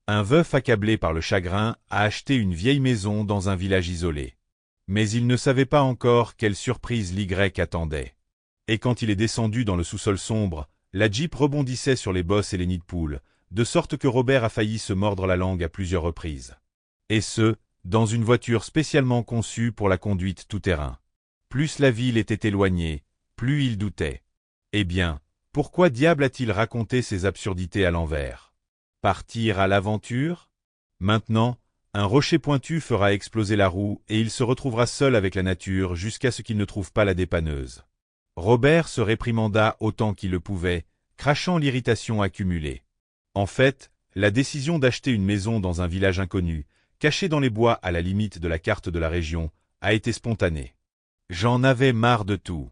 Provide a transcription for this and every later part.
Un veuf accablé par le chagrin a acheté une vieille maison dans un village isolé. Mais il ne savait pas encore quelle surprise l'Y attendait. Et quand il est descendu dans le sous-sol sombre, la Jeep rebondissait sur les bosses et les nids de poules, de sorte que Robert a failli se mordre la langue à plusieurs reprises. Et ce, dans une voiture spécialement conçue pour la conduite tout-terrain. Plus la ville était éloignée, plus il doutait. Eh bien, pourquoi diable a-t-il raconté ces absurdités à l'envers? Partir à l'aventure? Maintenant, un rocher pointu fera exploser la roue et il se retrouvera seul avec la nature jusqu'à ce qu'il ne trouve pas la dépanneuse. Robert se réprimanda autant qu'il le pouvait, crachant l'irritation accumulée. En fait, la décision d'acheter une maison dans un village inconnu, caché dans les bois à la limite de la carte de la région, a été spontanée. J'en avais marre de tout.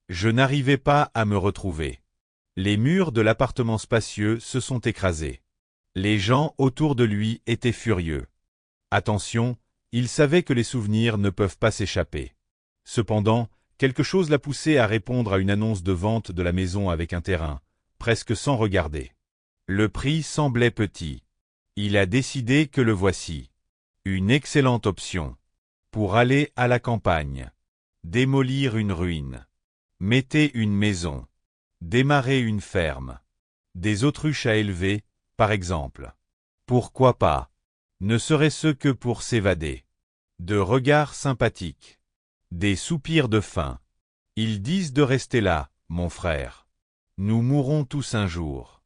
Je n'arrivais pas à me retrouver. Les murs de l'appartement spacieux se sont écrasés. Les gens autour de lui étaient furieux. Attention, il savait que les souvenirs ne peuvent pas s'échapper. Cependant, quelque chose l'a poussé à répondre à une annonce de vente de la maison avec un terrain, presque sans regarder. Le prix semblait petit. Il a décidé que le voici. Une excellente option. Pour aller à la campagne. Démolir une ruine. Mettez une maison. Démarrer une ferme. Des autruches à élever, par exemple. Pourquoi pas? Ne serait-ce que pour s'évader. De regards sympathiques. Des soupirs de faim. Ils disent de rester là, mon frère. Nous mourrons tous un jour.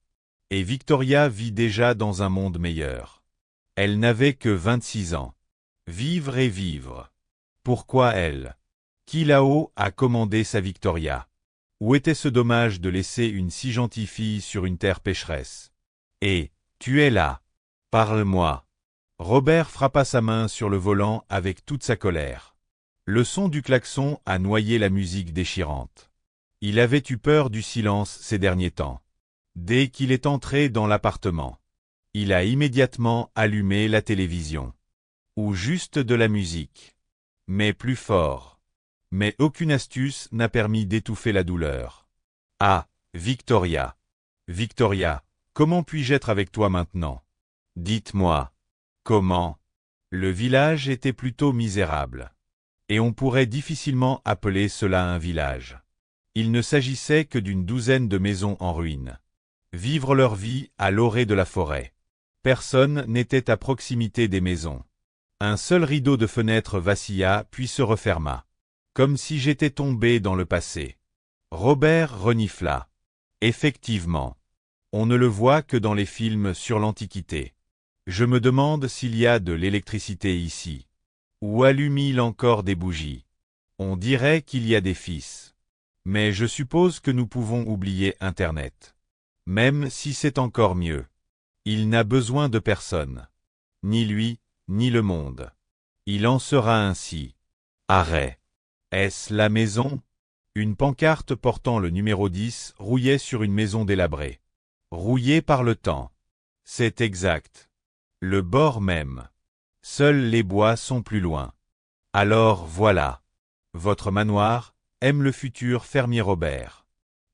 Et Victoria vit déjà dans un monde meilleur. Elle n'avait que 26 ans. Vivre et vivre. Pourquoi elle? Qui là-haut a commandé sa Victoria? Où était ce dommage de laisser une si gentille fille sur une terre pécheresse? Et, tu es là. Parle-moi. Robert frappa sa main sur le volant avec toute sa colère. Le son du klaxon a noyé la musique déchirante. Il avait eu peur du silence ces derniers temps. Dès qu'il est entré dans l'appartement, il a immédiatement allumé la télévision. Ou juste de la musique. Mais plus fort. Mais aucune astuce n'a permis d'étouffer la douleur. Ah, Victoria. Victoria, comment puis-je être avec toi maintenant? Dites-moi. Comment? Le village était plutôt misérable. Et on pourrait difficilement appeler cela un village. Il ne s'agissait que d'une douzaine de maisons en ruine. Vivre leur vie à l'orée de la forêt. Personne n'était à proximité des maisons. Un seul rideau de fenêtre vacilla puis se referma. Comme si j'étais tombé dans le passé. Robert renifla. Effectivement. On ne le voit que dans les films sur l'Antiquité. Je me demande s'il y a de l'électricité ici. Ou allume-t-il encore des bougies? On dirait qu'il y a des fils. Mais je suppose que nous pouvons oublier Internet. Même si c'est encore mieux. Il n'a besoin de personne. Ni lui, ni le monde. Il en sera ainsi. Arrêt. Est-ce la maison? Une pancarte portant le numéro 10 rouillait sur une maison délabrée. Rouillée par le temps. C'est exact. Le bord même. Seuls les bois sont plus loin. Alors voilà. Votre manoir, aime le futur fermier Robert.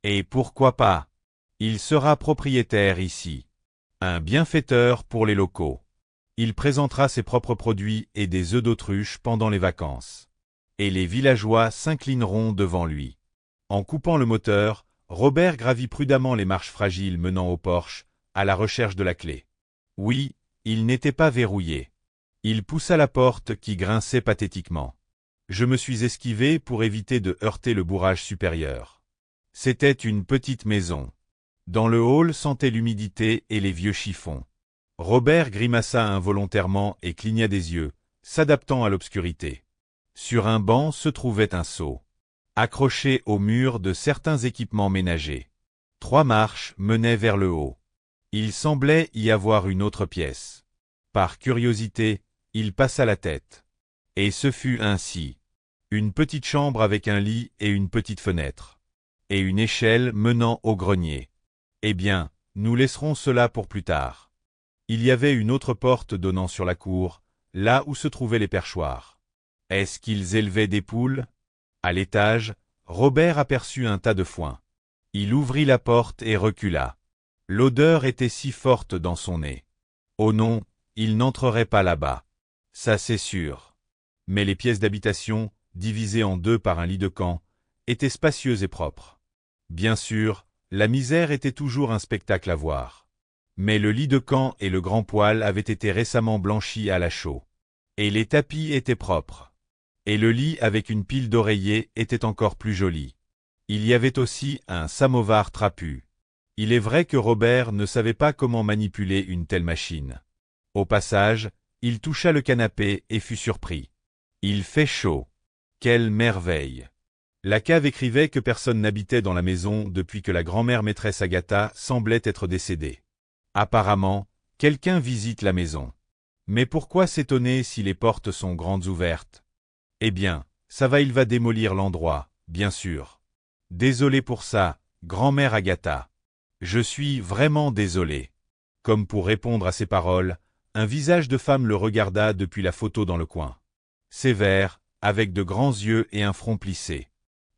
Et pourquoi pas? Il sera propriétaire ici. Un bienfaiteur pour les locaux. Il présentera ses propres produits et des œufs d'autruche pendant les vacances. Et les villageois s'inclineront devant lui. En coupant le moteur, Robert gravit prudemment les marches fragiles menant au porche, à la recherche de la clé. Oui, il n'était pas verrouillé. Il poussa la porte qui grinçait pathétiquement. Je me suis esquivé pour éviter de heurter le bourrage supérieur. C'était une petite maison. Dans le hall sentait l'humidité et les vieux chiffons. Robert grimaça involontairement et cligna des yeux, s'adaptant à l'obscurité. Sur un banc se trouvait un seau. Accroché au mur de certains équipements ménagers. 3 marches menaient vers le haut. Il semblait y avoir une autre pièce. Par curiosité, il passa la tête. Et ce fut ainsi. Une petite chambre avec un lit et une petite fenêtre. Et une échelle menant au grenier. Eh bien, nous laisserons cela pour plus tard. Il y avait une autre porte donnant sur la cour, là où se trouvaient les perchoirs. Est-ce qu'ils élevaient des poules? À l'étage, Robert aperçut un tas de foin. Il ouvrit la porte et recula. L'odeur était si forte dans son nez. Oh non, il n'entrerait pas là-bas. Ça c'est sûr. Mais les pièces d'habitation, divisées en deux par un lit de camp, étaient spacieuses et propres. Bien sûr, la misère était toujours un spectacle à voir. Mais le lit de camp et le grand poêle avaient été récemment blanchis à la chaux. Et les tapis étaient propres. Et le lit avec une pile d'oreillers était encore plus joli. Il y avait aussi un samovar trapu. Il est vrai que Robert ne savait pas comment manipuler une telle machine. Au passage, il toucha le canapé et fut surpris. Il fait chaud. Quelle merveille! La cave écrivait que personne n'habitait dans la maison depuis que la grand-mère maîtresse Agatha semblait être décédée. Apparemment, quelqu'un visite la maison. Mais pourquoi s'étonner si les portes sont grandes ouvertes? Eh bien, il va démolir l'endroit, bien sûr. Désolé pour ça, grand-mère Agatha. Je suis vraiment désolé. Comme pour répondre à ces paroles, un visage de femme le regarda depuis la photo dans le coin. Sévère, avec de grands yeux et un front plissé.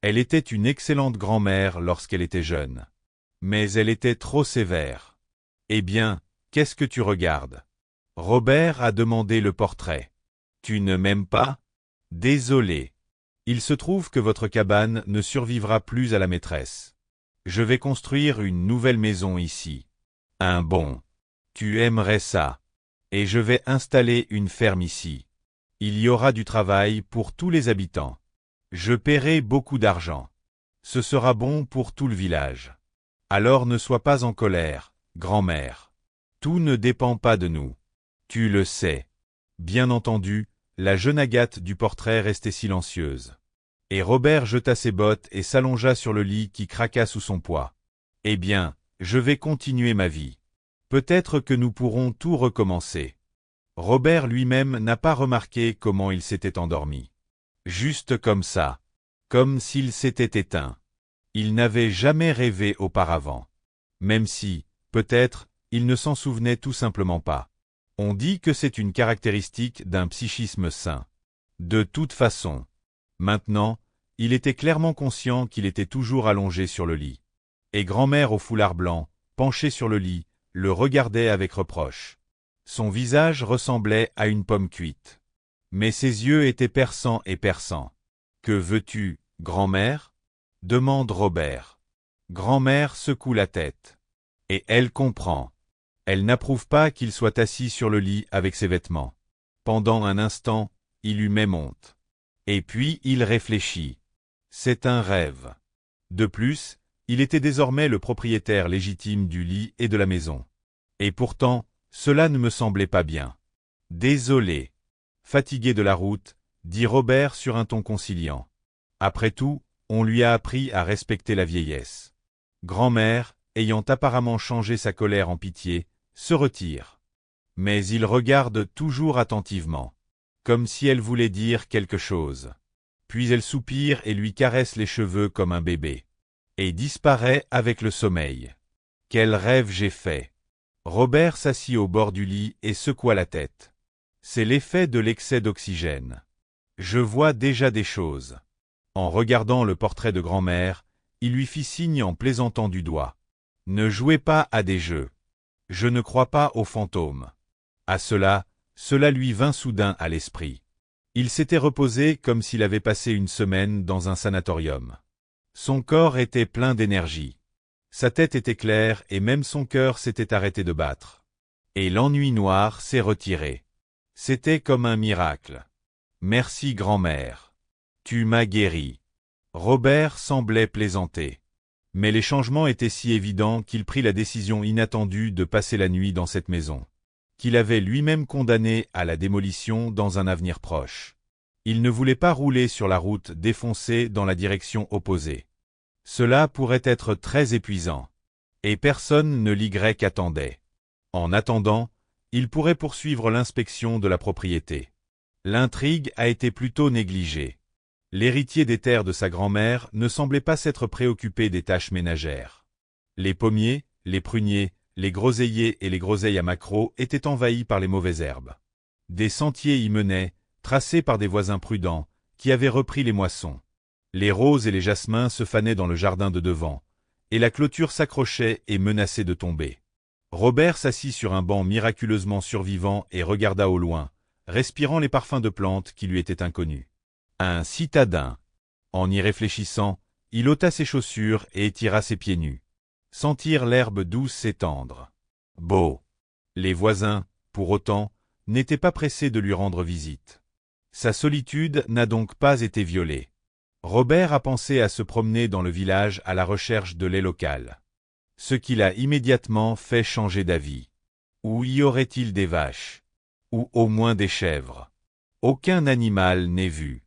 Elle était une excellente grand-mère lorsqu'elle était jeune. Mais elle était trop sévère. Eh bien, qu'est-ce que tu regardes? Robert a demandé le portrait. Tu ne m'aimes pas? Désolé. Il se trouve que votre cabane ne survivra plus à la maîtresse. Je vais construire une nouvelle maison ici. Un bon. Tu aimerais ça. Et je vais installer une ferme ici. Il y aura du travail pour tous les habitants. Je paierai beaucoup d'argent. Ce sera bon pour tout le village. Alors ne sois pas en colère, grand-mère. Tout ne dépend pas de nous. Tu le sais. Bien entendu, la jeune Agathe du portrait restait silencieuse. Et Robert jeta ses bottes et s'allongea sur le lit qui craqua sous son poids. Eh bien, je vais continuer ma vie. Peut-être que nous pourrons tout recommencer. Robert lui-même n'a pas remarqué comment il s'était endormi. Juste comme ça. Comme s'il s'était éteint. Il n'avait jamais rêvé auparavant. Même si, peut-être, il ne s'en souvenait tout simplement pas. On dit que c'est une caractéristique d'un psychisme sain. De toute façon. Maintenant, il était clairement conscient qu'il était toujours allongé sur le lit. Et grand-mère au foulard blanc, penchée sur le lit, le regardait avec reproche. Son visage ressemblait à une pomme cuite. Mais ses yeux étaient perçants et perçants. « Que veux-tu, grand-mère » demande Robert. Grand-mère secoue la tête. Et elle comprend. Elle n'approuve pas qu'il soit assis sur le lit avec ses vêtements. Pendant un instant, il eut même honte. Et puis il réfléchit. C'est un rêve. De plus, il était désormais le propriétaire légitime du lit et de la maison. Et pourtant, cela ne me semblait pas bien. Désolé. Fatigué de la route, dit Robert sur un ton conciliant. Après tout, on lui a appris à respecter la vieillesse. Grand-mère, ayant apparemment changé sa colère en pitié, se retire. Mais il regarde toujours attentivement, comme si elle voulait dire quelque chose. Puis elle soupire et lui caresse les cheveux comme un bébé. Et disparaît avec le sommeil. Quel rêve j'ai fait! Robert s'assit au bord du lit et secoua la tête. C'est l'effet de l'excès d'oxygène. Je vois déjà des choses. En regardant le portrait de grand-mère, il lui fit signe en plaisantant du doigt. Ne jouez pas à des jeux. Je ne crois pas aux fantômes. À cela lui vint soudain à l'esprit. Il s'était reposé comme s'il avait passé une semaine dans un sanatorium. Son corps était plein d'énergie. Sa tête était claire et même son cœur s'était arrêté de battre. Et l'ennui noir s'est retiré. C'était comme un miracle. Merci grand-mère. Tu m'as guéri. Robert semblait plaisanter. Mais les changements étaient si évidents qu'il prit la décision inattendue de passer la nuit dans cette maison, qu'il avait lui-même condamnée à la démolition dans un avenir proche. Il ne voulait pas rouler sur la route défoncée dans la direction opposée. Cela pourrait être très épuisant. Et personne ne l'Y attendait. En attendant, il pourrait poursuivre l'inspection de la propriété. L'intrigue a été plutôt négligée. L'héritier des terres de sa grand-mère ne semblait pas s'être préoccupé des tâches ménagères. Les pommiers, les pruniers, les groseilliers et les groseilles à maquereaux étaient envahis par les mauvaises herbes. Des sentiers y menaient, tracés par des voisins prudents, qui avaient repris les moissons. Les roses et les jasmins se fanaient dans le jardin de devant, et la clôture s'accrochait et menaçait de tomber. Robert s'assit sur un banc miraculeusement survivant et regarda au loin, respirant les parfums de plantes qui lui étaient inconnus. Un citadin. En y réfléchissant, il ôta ses chaussures et étira ses pieds nus. Sentir l'herbe douce s'étendre. Beau. Les voisins, pour autant, n'étaient pas pressés de lui rendre visite. Sa solitude n'a donc pas été violée. Robert a pensé à se promener dans le village à la recherche de lait local. Ce qui l'a immédiatement fait changer d'avis. Où y aurait-il des vaches? Ou au moins des chèvres? Aucun animal n'est vu.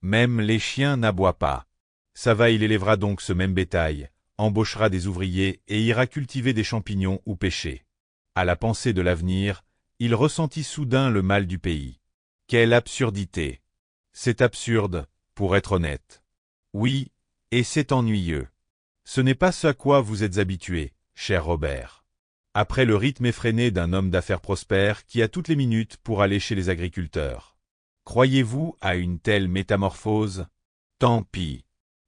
Même les chiens n'aboient pas. Il élèvera donc ce même bétail, embauchera des ouvriers et ira cultiver des champignons ou pêcher. À la pensée de l'avenir, il ressentit soudain le mal du pays. Quelle absurdité! C'est absurde, pour être honnête. Oui, et c'est ennuyeux. Ce n'est pas ce à quoi vous êtes habitué, cher Robert. Après le rythme effréné d'un homme d'affaires prospère qui a toutes les minutes pour aller chez les agriculteurs. Croyez-vous à une telle métamorphose? Tant pis.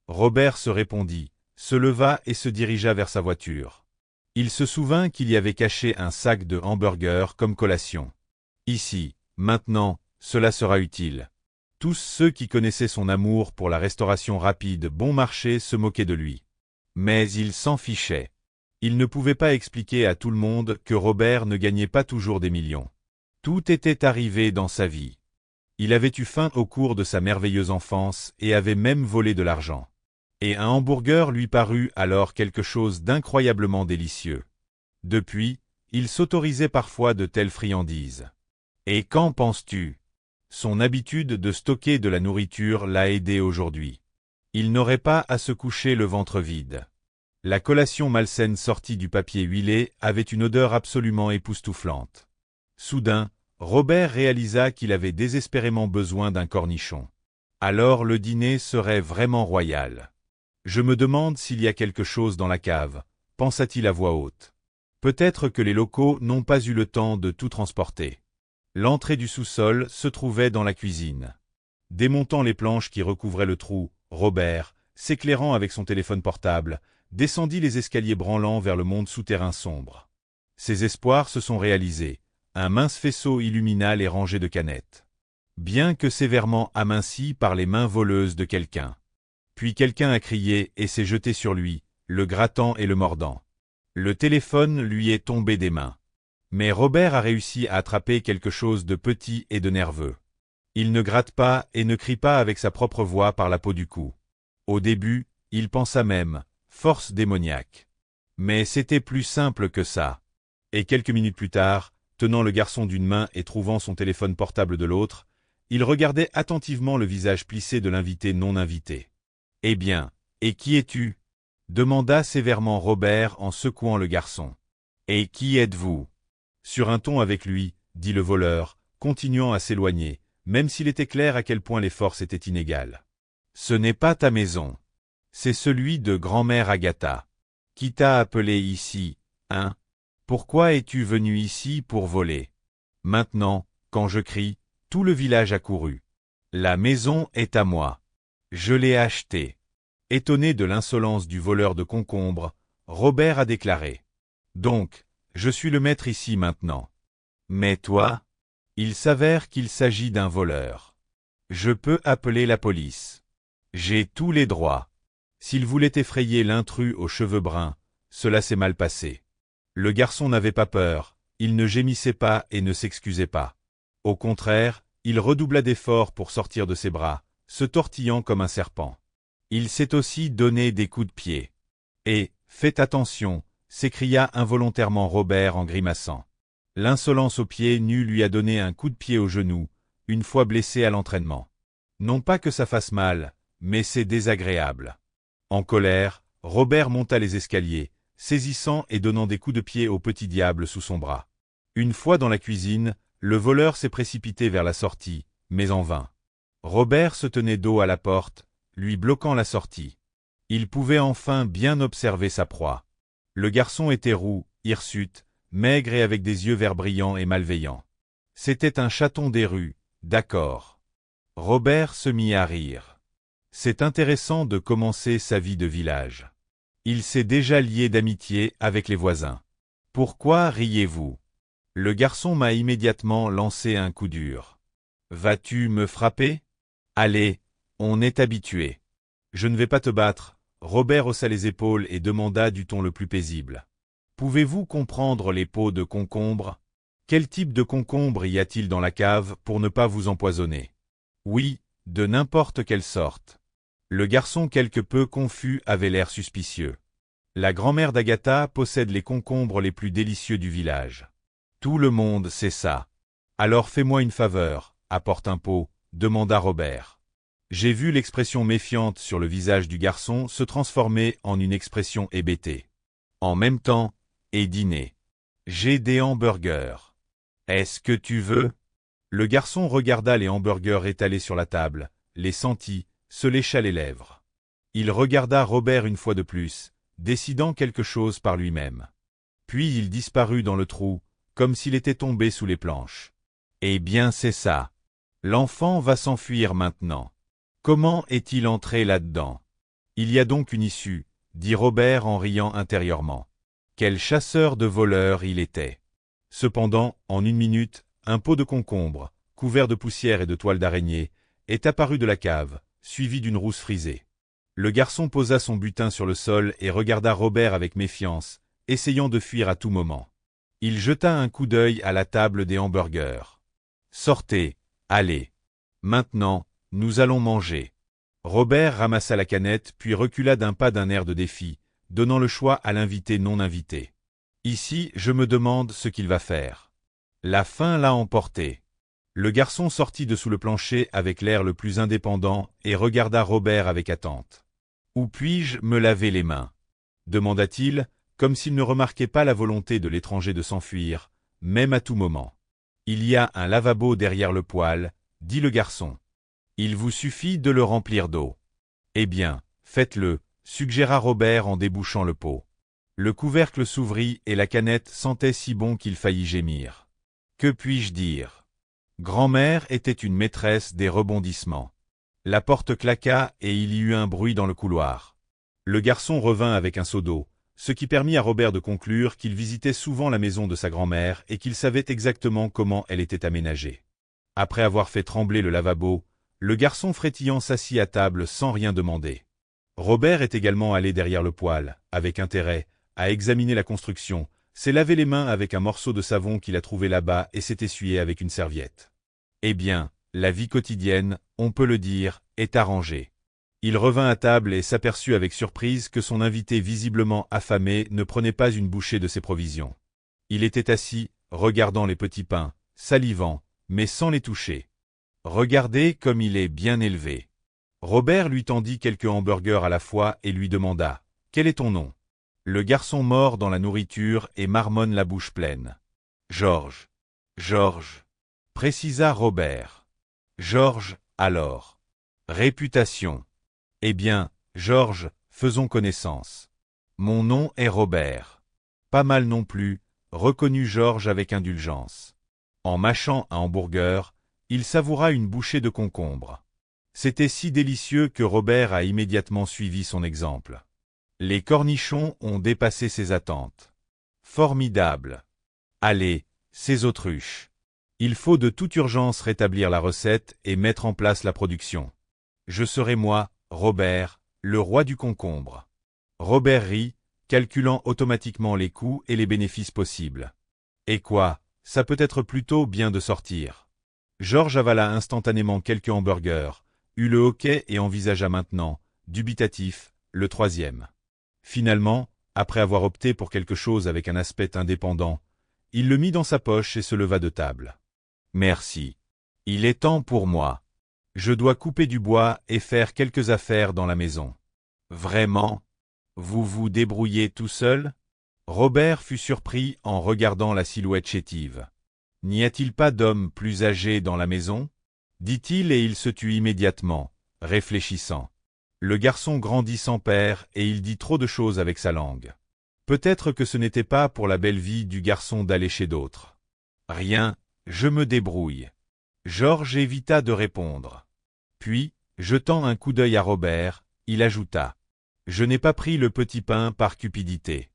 Robert se répondit, se leva et se dirigea vers sa voiture. Il se souvint qu'il y avait caché un sac de hamburgers comme collation. Ici, maintenant, cela sera utile. Tous ceux qui connaissaient son amour pour la restauration rapide bon marché se moquaient de lui. Mais il s'en fichait. Il ne pouvait pas expliquer à tout le monde que Robert ne gagnait pas toujours des millions. Tout était arrivé dans sa vie. Il avait eu faim au cours de sa merveilleuse enfance et avait même volé de l'argent. Et un hamburger lui parut alors quelque chose d'incroyablement délicieux. Depuis, il s'autorisait parfois de telles friandises. Et qu'en penses-tu? Son habitude de stocker de la nourriture l'a aidé aujourd'hui. Il n'aurait pas à se coucher le ventre vide. La collation malsaine sortie du papier huilé avait une odeur absolument époustouflante. Soudain, Robert réalisa qu'il avait désespérément besoin d'un cornichon. Alors le dîner serait vraiment royal. Je me demande s'il y a quelque chose dans la cave, pensa-t-il à voix haute. Peut-être que les locaux n'ont pas eu le temps de tout transporter. L'entrée du sous-sol se trouvait dans la cuisine. Démontant les planches qui recouvraient le trou, Robert, s'éclairant avec son téléphone portable, descendit les escaliers branlants vers le monde souterrain sombre. Ses espoirs se sont réalisés. Un mince faisceau illumina les rangées de canettes. Bien que sévèrement aminci par les mains voleuses de quelqu'un. Puis quelqu'un a crié et s'est jeté sur lui, le grattant et le mordant. Le téléphone lui est tombé des mains. Mais Robert a réussi à attraper quelque chose de petit et de nerveux. Il ne gratte pas et ne crie pas avec sa propre voix par la peau du cou. Au début, il pensa même « force démoniaque ». Mais c'était plus simple que ça. Et quelques minutes plus tard, tenant le garçon d'une main et trouvant son téléphone portable de l'autre, il regardait attentivement le visage plissé de l'invité non invité. « Eh bien, et qui es-tu » demanda sévèrement Robert en secouant le garçon. « Et qui êtes-vous » Sur un ton avec lui, dit le voleur, continuant à s'éloigner, même s'il était clair à quel point les forces étaient inégales. « Ce n'est pas ta maison. C'est celui de grand-mère Agatha. Qui t'a appelé ici, hein? Pourquoi es-tu venu ici pour voler? Maintenant, quand je crie, tout le village a couru. La maison est à moi. Je l'ai achetée. » Étonné de l'insolence du voleur de concombres, Robert a déclaré. « Donc, je suis le maître ici maintenant. Mais toi? » Il s'avère qu'il s'agit d'un voleur. Je peux appeler la police. J'ai tous les droits. S'il voulait effrayer l'intrus aux cheveux bruns, cela s'est mal passé. Le garçon n'avait pas peur, il ne gémissait pas et ne s'excusait pas. Au contraire, il redoubla d'efforts pour sortir de ses bras, se tortillant comme un serpent. Il s'est aussi donné des coups de pied. Et, faites attention, s'écria involontairement Robert en grimaçant. L'insolence aux pieds nus lui a donné un coup de pied au genou, une fois blessé à l'entraînement. Non pas que ça fasse mal, mais c'est désagréable. En colère, Robert monta les escaliers, saisissant et donnant des coups de pied au petit diable sous son bras. Une fois dans la cuisine, le voleur s'est précipité vers la sortie, mais en vain. Robert se tenait dos à la porte, lui bloquant la sortie. Il pouvait enfin bien observer sa proie. Le garçon était roux, hirsute, maigre et avec des yeux verts brillants et malveillants. C'était un chaton des rues, d'accord. Robert se mit à rire. C'est intéressant de commencer sa vie de village. Il s'est déjà lié d'amitié avec les voisins. Pourquoi riez-vous? Le garçon m'a immédiatement lancé un coup dur. Vas-tu me frapper? Allez, on est habitué. Je ne vais pas te battre. Robert haussa les épaules et demanda du ton le plus paisible. Pouvez-vous comprendre les peaux de concombre? Quel type de concombre y a-t-il dans la cave pour ne pas vous empoisonner? Oui, de n'importe quelle sorte. Le garçon quelque peu confus avait l'air suspicieux. La grand-mère d'Agatha possède les concombres les plus délicieux du village. Tout le monde sait ça. Alors fais-moi une faveur, apporte un pot, demanda Robert. J'ai vu l'expression méfiante sur le visage du garçon se transformer en une expression hébétée. En même temps, et dîner. J'ai des hamburgers. Est-ce que tu veux? Le garçon regarda les hamburgers étalés sur la table, les sentit, se lécha les lèvres. Il regarda Robert une fois de plus, décidant quelque chose par lui-même. Puis il disparut dans le trou, comme s'il était tombé sous les planches. Eh bien c'est ça. L'enfant va s'enfuir maintenant. Comment est-il entré là-dedans? Il y a donc une issue, dit Robert en riant intérieurement. Quel chasseur de voleurs il était. Cependant, en une minute, un pot de concombre, couvert de poussière et de toiles d'araignée, est apparu de la cave, suivi d'une rousse frisée. Le garçon posa son butin sur le sol et regarda Robert avec méfiance, essayant de fuir à tout moment. Il jeta un coup d'œil à la table des hamburgers. Sortez, allez. Maintenant, nous allons manger. Robert ramassa la canette puis recula d'un pas d'un air de défi, donnant le choix à l'invité non invité. Ici, je me demande ce qu'il va faire. La faim l'a emporté. Le garçon sortit de sous le plancher avec l'air le plus indépendant et regarda Robert avec attente. Où puis-je me laver les mains? Demanda-t-il, comme s'il ne remarquait pas la volonté de l'étranger de s'enfuir, même à tout moment. Il y a un lavabo derrière le poêle, dit le garçon. Il vous suffit de le remplir d'eau. Eh bien, faites-le, suggéra Robert en débouchant le pot. Le couvercle s'ouvrit et la canette sentait si bon qu'il faillit gémir. Que puis-je dire? Grand-mère était une maîtresse des rebondissements. La porte claqua et il y eut un bruit dans le couloir. Le garçon revint avec un seau d'eau, ce qui permit à Robert de conclure qu'il visitait souvent la maison de sa grand-mère et qu'il savait exactement comment elle était aménagée. Après avoir fait trembler le lavabo, le garçon frétillant s'assit à table sans rien demander. Robert est également allé derrière le poêle, avec intérêt, à examiner la construction, s'est lavé les mains avec un morceau de savon qu'il a trouvé là-bas et s'est essuyé avec une serviette. Eh bien, la vie quotidienne, on peut le dire, est arrangée. Il revint à table et s'aperçut avec surprise que son invité visiblement affamé ne prenait pas une bouchée de ses provisions. Il était assis, regardant les petits pains, salivant, mais sans les toucher. Regardez comme il est bien élevé. Robert lui tendit quelques hamburgers à la fois et lui demanda « Quel est ton nom ?» Le garçon mord dans la nourriture et marmonne la bouche pleine. « Georges. Georges. » précisa Robert. « Georges, alors. Réputation. Eh bien, Georges, faisons connaissance. Mon nom est Robert. Pas mal non plus, reconnut Georges avec indulgence. En mâchant un hamburger, il savoura une bouchée de concombre. C'était si délicieux que Robert a immédiatement suivi son exemple. Les cornichons ont dépassé ses attentes. Formidable. Allez, ces autruches. Il faut de toute urgence rétablir la recette et mettre en place la production. Je serai moi, Robert, le roi du concombre. Robert rit, calculant automatiquement les coûts et les bénéfices possibles. Et quoi, ça peut être plutôt bien de sortir. Georges avala instantanément quelques hamburgers, eut le hoquet et envisagea maintenant, dubitatif, le troisième. Finalement, après avoir opté pour quelque chose avec un aspect indépendant, il le mit dans sa poche et se leva de table. Merci. Il est temps pour moi. Je dois couper du bois et faire quelques affaires dans la maison. Vraiment? Vous vous débrouillez tout seul? Robert fut surpris en regardant la silhouette chétive. N'y a-t-il pas d'homme plus âgé dans la maison? Dit-il et il se tut immédiatement, réfléchissant. Le garçon grandit sans père et il dit trop de choses avec sa langue. Peut-être que ce n'était pas pour la belle vie du garçon d'aller chez d'autres. Rien, je me débrouille. Georges évita de répondre. Puis, jetant un coup d'œil à Robert, il ajouta. Je n'ai pas pris le petit pain par cupidité.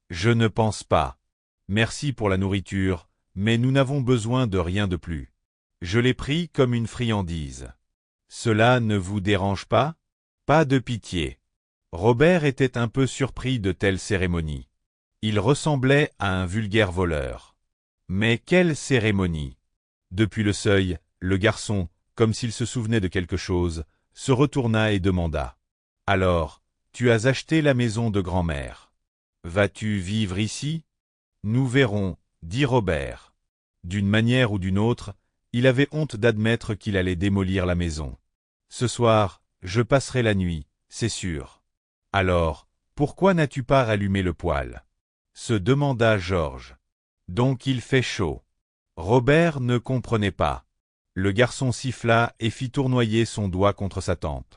Je ne pense pas. Merci pour la nourriture, mais nous n'avons besoin de rien de plus. Je l'ai pris comme une friandise. Cela ne vous dérange pas? Pas de pitié. Robert était un peu surpris de telles cérémonies. Il ressemblait à un vulgaire voleur. Mais quelle cérémonie! Depuis le seuil, le garçon, comme s'il se souvenait de quelque chose, se retourna et demanda. « Alors, tu as acheté la maison de grand-mère. Vas-tu vivre ici? Nous verrons, dit Robert. D'une manière ou d'une autre, il avait honte d'admettre qu'il allait démolir la maison. Ce soir, je passerai la nuit, c'est sûr. Alors, pourquoi n'as-tu pas rallumé le poêle? Se demanda Georges. Donc il fait chaud. Robert ne comprenait pas. Le garçon siffla et fit tournoyer son doigt contre sa tempe.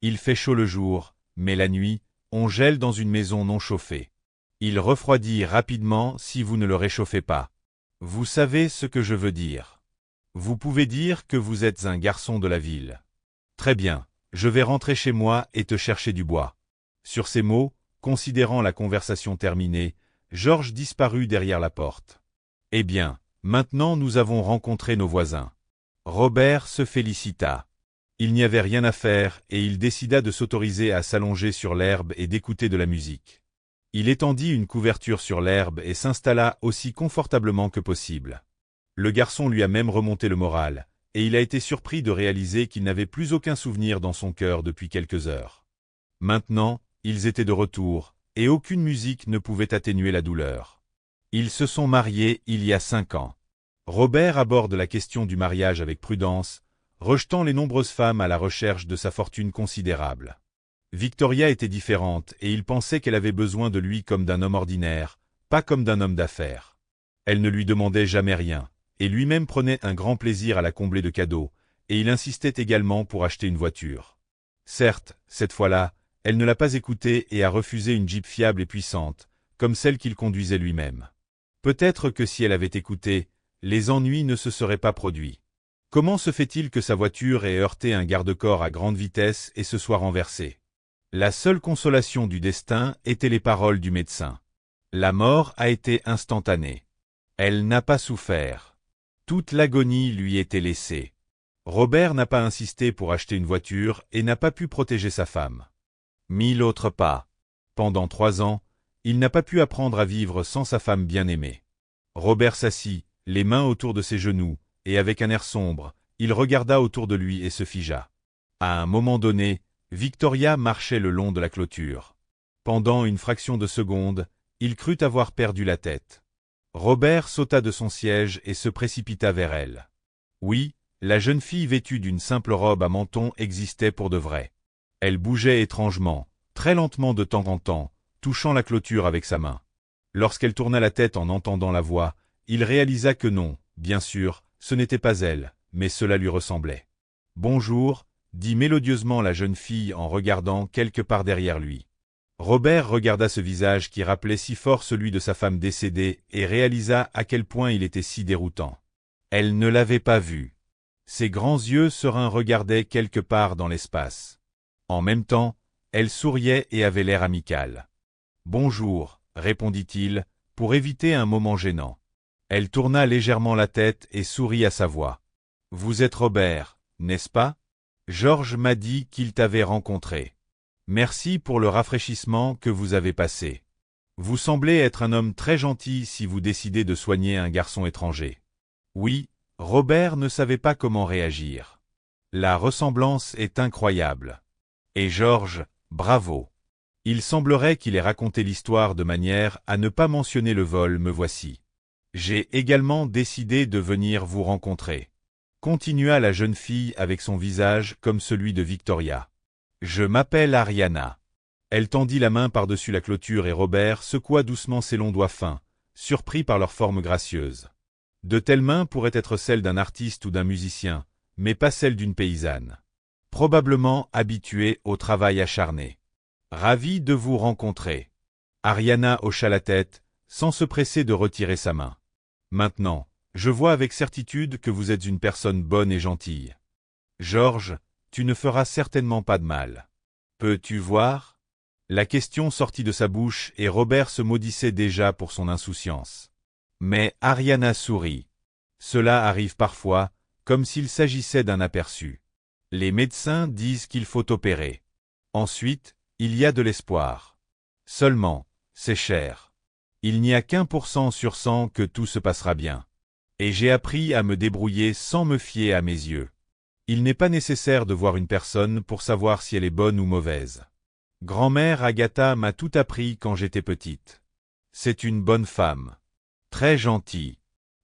Il fait chaud le jour, mais la nuit, on gèle dans une maison non chauffée. Il refroidit rapidement si vous ne le réchauffez pas. Vous savez ce que je veux dire. Vous pouvez dire que vous êtes un garçon de la ville. Très bien, je vais rentrer chez moi et te chercher du bois. Sur ces mots, considérant la conversation terminée, Georges disparut derrière la porte. Eh bien, maintenant nous avons rencontré nos voisins. Robert se félicita. Il n'y avait rien à faire et il décida de s'autoriser à s'allonger sur l'herbe et d'écouter de la musique. Il étendit une couverture sur l'herbe et s'installa aussi confortablement que possible. Le garçon lui a même remonté le moral, et il a été surpris de réaliser qu'il n'avait plus aucun souvenir dans son cœur depuis quelques heures. Maintenant, ils étaient de retour, et aucune musique ne pouvait atténuer la douleur. Ils se sont mariés il y a 5 ans. Robert aborde la question du mariage avec prudence, rejetant les nombreuses femmes à la recherche de sa fortune considérable. Victoria était différente et il pensait qu'elle avait besoin de lui comme d'un homme ordinaire, pas comme d'un homme d'affaires. Elle ne lui demandait jamais rien, et lui-même prenait un grand plaisir à la combler de cadeaux, et il insistait également pour acheter une voiture. Certes, cette fois-là, elle ne l'a pas écouté et a refusé une Jeep fiable et puissante, comme celle qu'il conduisait lui-même. Peut-être que si elle avait écouté, les ennuis ne se seraient pas produits. Comment se fait-il que sa voiture ait heurté un garde-corps à grande vitesse et se soit renversée? La seule consolation du destin étaient les paroles du médecin. La mort a été instantanée. Elle n'a pas souffert. Toute l'agonie lui était laissée. Robert n'a pas insisté pour acheter une voiture et n'a pas pu protéger sa femme. 1000 autres pas. Pendant 3 ans, il n'a pas pu apprendre à vivre sans sa femme bien-aimée. Robert s'assit, les mains autour de ses genoux, et avec un air sombre, il regarda autour de lui et se figea. À un moment donné, Victoria marchait le long de la clôture. Pendant une fraction de seconde, il crut avoir perdu la tête. Robert sauta de son siège et se précipita vers elle. Oui, la jeune fille vêtue d'une simple robe à menton existait pour de vrai. Elle bougeait étrangement, très lentement de temps en temps, touchant la clôture avec sa main. Lorsqu'elle tourna la tête en entendant la voix, il réalisa que non, bien sûr, ce n'était pas elle, mais cela lui ressemblait. « Bonjour », dit mélodieusement la jeune fille en regardant quelque part derrière lui. Robert regarda ce visage qui rappelait si fort celui de sa femme décédée et réalisa à quel point il était si déroutant. Elle ne l'avait pas vu. Ses grands yeux sereins regardaient quelque part dans l'espace. En même temps, elle souriait et avait l'air amical. « Bonjour », répondit-il, pour éviter un moment gênant. Elle tourna légèrement la tête et sourit à sa voix. « Vous êtes Robert, n'est-ce pas? Georges m'a dit qu'il t'avait rencontré. Merci pour le rafraîchissement que vous avez passé. Vous semblez être un homme très gentil si vous décidez de soigner un garçon étranger. » Oui, Robert ne savait pas comment réagir. La ressemblance est incroyable. Et Georges, bravo. Il semblerait qu'il ait raconté l'histoire de manière à ne pas mentionner le vol, me voici. J'ai également décidé de venir vous rencontrer. Continua la jeune fille avec son visage comme celui de Victoria. Je m'appelle Ariana. Elle tendit la main par-dessus la clôture et Robert secoua doucement ses longs doigts fins, surpris par leur forme gracieuse. De telles mains pourraient être celles d'un artiste ou d'un musicien, mais pas celles d'une paysanne. Probablement habituée au travail acharné. Ravi de vous rencontrer. Ariana hocha la tête, sans se presser de retirer sa main. Maintenant, je vois avec certitude que vous êtes une personne bonne et gentille. Georges, tu ne feras certainement pas de mal. Peux-tu voir? La question sortit de sa bouche et Robert se maudissait déjà pour son insouciance. Mais Ariana sourit. Cela arrive parfois, comme s'il s'agissait d'un aperçu. Les médecins disent qu'il faut opérer. Ensuite, il y a de l'espoir. Seulement, c'est cher. Il n'y a qu'1% sur 100 que tout se passera bien. Et j'ai appris à me débrouiller sans me fier à mes yeux. Il n'est pas nécessaire de voir une personne pour savoir si elle est bonne ou mauvaise. Grand-mère Agatha m'a tout appris quand j'étais petite. C'est une bonne femme. Très gentille.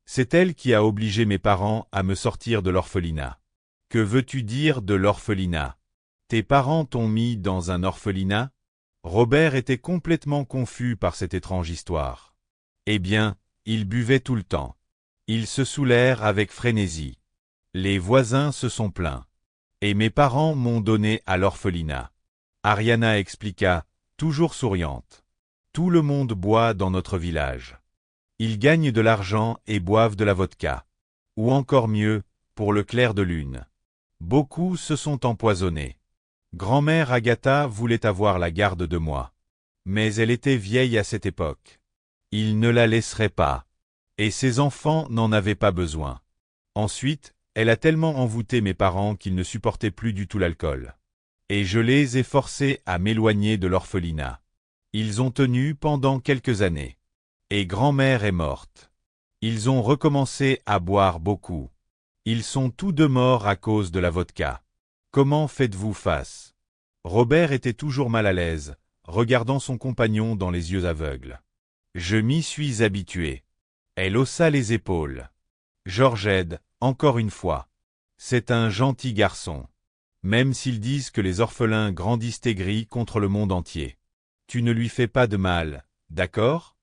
C'est elle qui a obligé mes parents à me sortir de l'orphelinat. Que veux-tu dire de l'orphelinat? Tes parents t'ont mis dans un orphelinat? Robert était complètement confus par cette étrange histoire. Eh bien, ils buvaient tout le temps. Ils se saoulèrent avec frénésie. Les voisins se sont plaints. Et mes parents m'ont donné à l'orphelinat. Ariana expliqua, toujours souriante. Tout le monde boit dans notre village. Ils gagnent de l'argent et boivent de la vodka. Ou encore mieux, pour le clair de lune. Beaucoup se sont empoisonnés. Grand-mère Agatha voulait avoir la garde de moi. Mais elle était vieille à cette époque. Ils ne la laisseraient pas. Et ses enfants n'en avaient pas besoin. Ensuite, elle a tellement envoûté mes parents qu'ils ne supportaient plus du tout l'alcool. Et je les ai forcés à m'éloigner de l'orphelinat. Ils ont tenu pendant quelques années. Et grand-mère est morte. Ils ont recommencé à boire beaucoup. Ils sont tous deux morts à cause de la vodka. Comment faites-vous face? Robert était toujours mal à l'aise, regardant son compagnon dans les yeux aveugles. Je m'y suis habitué. Elle haussa les épaules. George aide, encore une fois. C'est un gentil garçon. Même s'ils disent que les orphelins grandissent aigris contre le monde entier. Tu ne lui fais pas de mal, d'accord?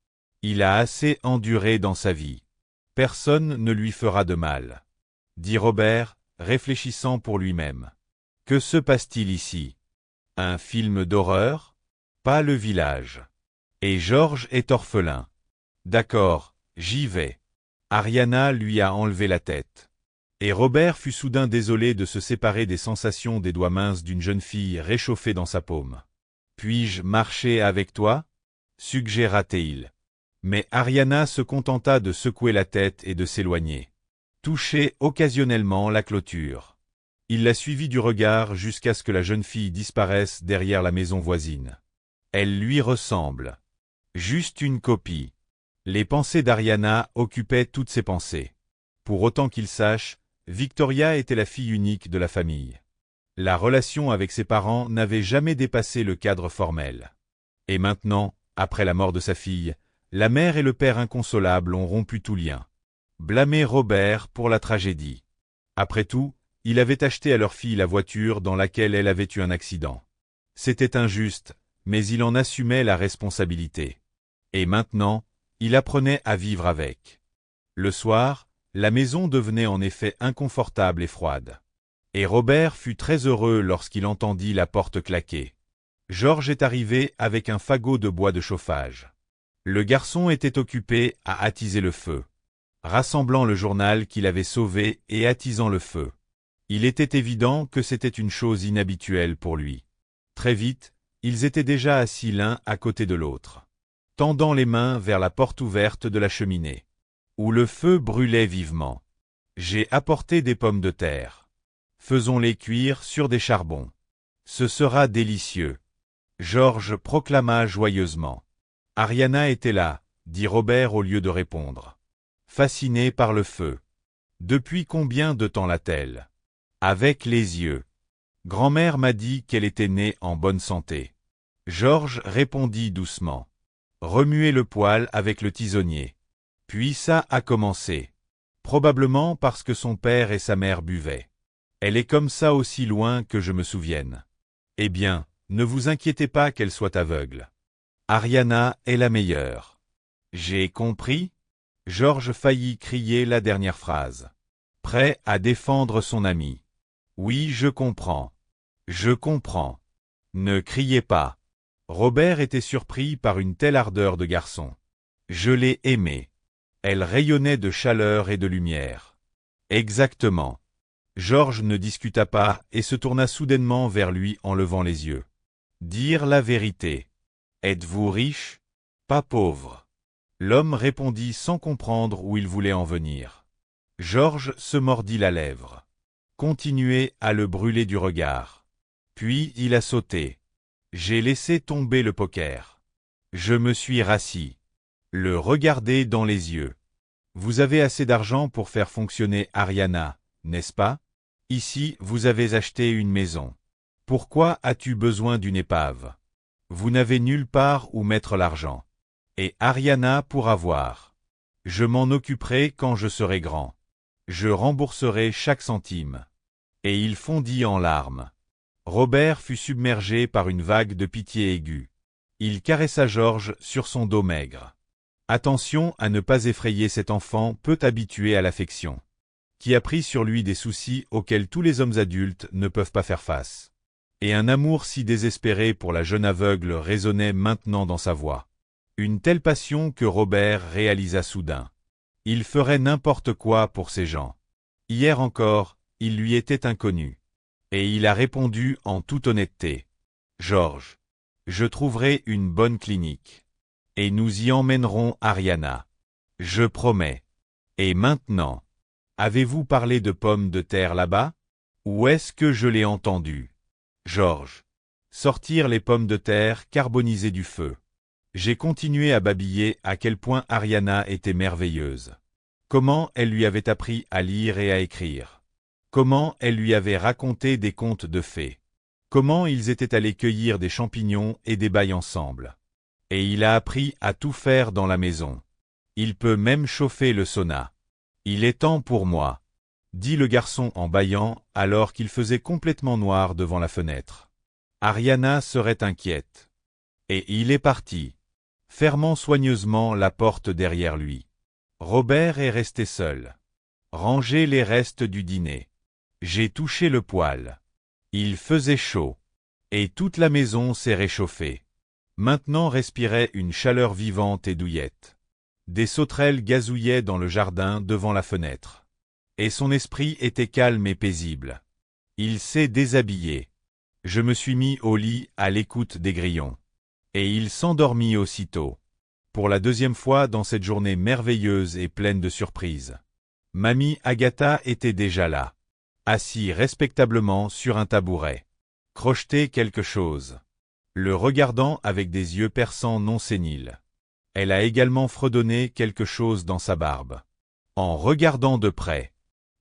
Il a assez enduré dans sa vie. Personne ne lui fera de mal. Dit Robert, réfléchissant pour lui-même. Que se passe-t-il ici? Un film d'horreur? Pas le village. Et George est orphelin. D'accord, j'y vais. Ariana lui a enlevé la tête. Et Robert fut soudain désolé de se séparer des sensations des doigts minces d'une jeune fille réchauffée dans sa paume. Puis-je marcher avec toi? Suggéra-t-il. Mais Ariana se contenta de secouer la tête et de s'éloigner. Toucher occasionnellement la clôture. Il la suivit du regard jusqu'à ce que la jeune fille disparaisse derrière la maison voisine. Elle lui ressemble. Juste une copie. Les pensées d'Ariana occupaient toutes ses pensées. Pour autant qu'il sache, Victoria était la fille unique de la famille. La relation avec ses parents n'avait jamais dépassé le cadre formel. Et maintenant, après la mort de sa fille, la mère et le père inconsolables ont rompu tout lien. Blâmer Robert pour la tragédie. Après tout, il avait acheté à leur fille la voiture dans laquelle elle avait eu un accident. C'était injuste, mais il en assumait la responsabilité. Et maintenant, il apprenait à vivre avec. Le soir, la maison devenait en effet inconfortable et froide. Et Robert fut très heureux lorsqu'il entendit la porte claquer. George est arrivé avec un fagot de bois de chauffage. Le garçon était occupé à attiser le feu, rassemblant le journal qu'il avait sauvé et attisant le feu. Il était évident que c'était une chose inhabituelle pour lui. Très vite, ils étaient déjà assis l'un à côté de l'autre, tendant les mains vers la porte ouverte de la cheminée, où le feu brûlait vivement. J'ai apporté des pommes de terre. Faisons-les cuire sur des charbons. Ce sera délicieux. George proclama joyeusement. Ariana était là, dit Robert au lieu de répondre. Fasciné par le feu. Depuis combien de temps l'a-t-elle? Avec les yeux. Grand-mère m'a dit qu'elle était née en bonne santé. George répondit doucement. Remuez le poêle avec le tisonnier. Puis ça a commencé. Probablement parce que son père et sa mère buvaient. Elle est comme ça aussi loin que je me souvienne. Eh bien, ne vous inquiétez pas qu'elle soit aveugle. Ariana est la meilleure. J'ai compris? George faillit crier la dernière phrase. Prêt à défendre son ami. Oui, je comprends. Je comprends. Ne criez pas. Robert était surpris par une telle ardeur de garçon. Je l'ai aimée. Elle rayonnait de chaleur et de lumière. Exactement. George ne discuta pas et se tourna soudainement vers lui en levant les yeux. Dire la vérité. Êtes-vous riche? Pas pauvre. L'homme répondit sans comprendre où il voulait en venir. Georges se mordit la lèvre. Continuait à le brûler du regard. Puis il a sauté. J'ai laissé tomber le poker. Je me suis rassis. Le regarder dans les yeux. Vous avez assez d'argent pour faire fonctionner Ariana, n'est-ce pas? Ici, vous avez acheté une maison. Pourquoi as-tu besoin d'une épave? Vous n'avez nulle part où mettre l'argent. Et Ariana pourra voir. Je m'en occuperai quand je serai grand. Je rembourserai chaque centime. Et il fondit en larmes. Robert fut submergé par une vague de pitié aiguë. Il caressa Georges sur son dos maigre. Attention à ne pas effrayer cet enfant peu habitué à l'affection, qui a pris sur lui des soucis auxquels tous les hommes adultes ne peuvent pas faire face. Et un amour si désespéré pour la jeune aveugle résonnait maintenant dans sa voix. Une telle passion que Robert réalisa soudain. Il ferait n'importe quoi pour ces gens. Hier encore, il lui était inconnu. Et il a répondu en toute honnêteté. Georges, je trouverai une bonne clinique. Et nous y emmènerons Ariana. Je promets. Et maintenant, avez-vous parlé de pommes de terre là-bas? Où est-ce que je l'ai entendu? Georges. Sortir les pommes de terre carbonisées du feu. J'ai continué à babiller à quel point Ariana était merveilleuse. Comment elle lui avait appris à lire et à écrire. Comment elle lui avait raconté des contes de fées. Comment ils étaient allés cueillir des champignons et des bailles ensemble. Et il a appris à tout faire dans la maison. Il peut même chauffer le sauna. Il est temps pour moi, dit le garçon en bâillant alors qu'il faisait complètement noir devant la fenêtre. Ariana serait inquiète. Et il est parti, fermant soigneusement la porte derrière lui. Robert est resté seul. Ranger les restes du dîner. J'ai touché le poêle. Il faisait chaud. Et toute la maison s'est réchauffée. Maintenant respirait une chaleur vivante et douillette. Des sauterelles gazouillaient dans le jardin devant la fenêtre. Et son esprit était calme et paisible. Il s'est déshabillé. Je me suis mis au lit à l'écoute des grillons. Et il s'endormit aussitôt. Pour la deuxième fois dans cette journée merveilleuse et pleine de surprises. Mamie Agatha était déjà là. Assis respectablement sur un tabouret. Crochetait quelque chose. Le regardant avec des yeux perçants non séniles. Elle a également fredonné quelque chose dans sa barbe. En regardant de près,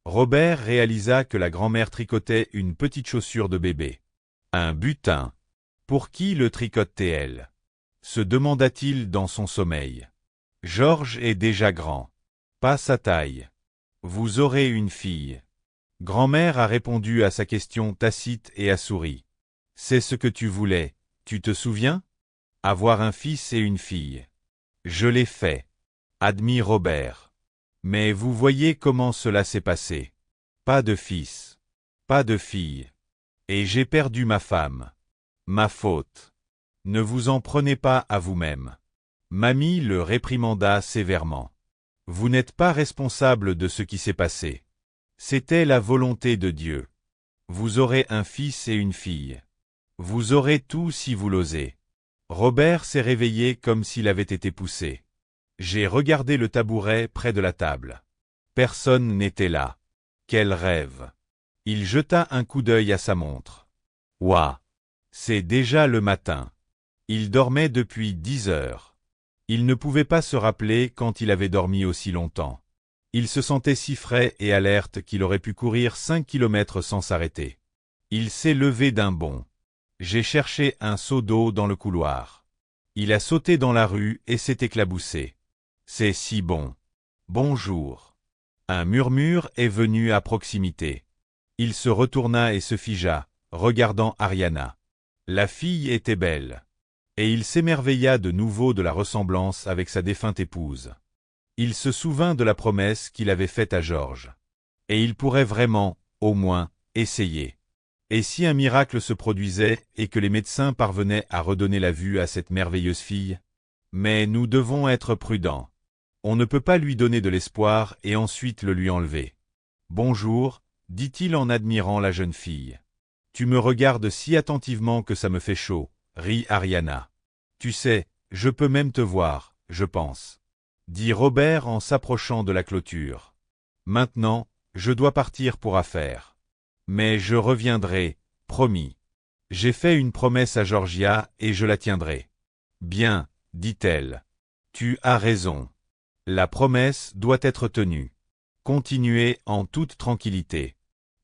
Robert réalisa que la grand-mère tricotait une petite chaussure de bébé. Un butin. Pour qui le tricote-t-elle? Se demanda-t-il dans son sommeil. Georges est déjà grand. Pas sa taille. Vous aurez une fille. Grand-mère a répondu à sa question tacite et a souri. C'est ce que tu voulais. Tu te souviens? Avoir un fils et une fille. Je l'ai fait, admit Robert. Mais vous voyez comment cela s'est passé. Pas de fils. Pas de fille. Et j'ai perdu ma femme. Ma faute. Ne vous en prenez pas à vous-même. Mamie le réprimanda sévèrement. Vous n'êtes pas responsable de ce qui s'est passé. C'était la volonté de Dieu. Vous aurez un fils et une fille. Vous aurez tout si vous l'osez. Robert s'est réveillé comme s'il avait été poussé. J'ai regardé le tabouret près de la table. Personne n'était là. Quel rêve! Il jeta un coup d'œil à sa montre. Ouah! C'est déjà le matin. Il dormait depuis 10 heures. Il ne pouvait pas se rappeler quand il avait dormi aussi longtemps. Il se sentait si frais et alerte qu'il aurait pu courir 5 kilomètres sans s'arrêter. Il s'est levé d'un bond. J'ai cherché un seau d'eau dans le couloir. Il a sauté dans la rue et s'est éclaboussé. C'est si bon. Bonjour. Un murmure est venu à proximité. Il se retourna et se figea, regardant Ariana. La fille était belle. Et il s'émerveilla de nouveau de la ressemblance avec sa défunte épouse. Il se souvint de la promesse qu'il avait faite à Georges. Et il pourrait vraiment, au moins, essayer. Et si un miracle se produisait et que les médecins parvenaient à redonner la vue à cette merveilleuse fille? Mais nous devons être prudents. On ne peut pas lui donner de l'espoir et ensuite le lui enlever. Bonjour, dit-il en admirant la jeune fille. Tu me regardes si attentivement que ça me fait chaud, rit Ariana. Tu sais, je peux même te voir, je pense. dit Robert en s'approchant de la clôture. Maintenant, je dois partir pour affaires. Mais je reviendrai, promis. J'ai fait une promesse à Georgia et je la tiendrai. Bien, dit-elle. Tu as raison. La promesse doit être tenue. Continuez en toute tranquillité.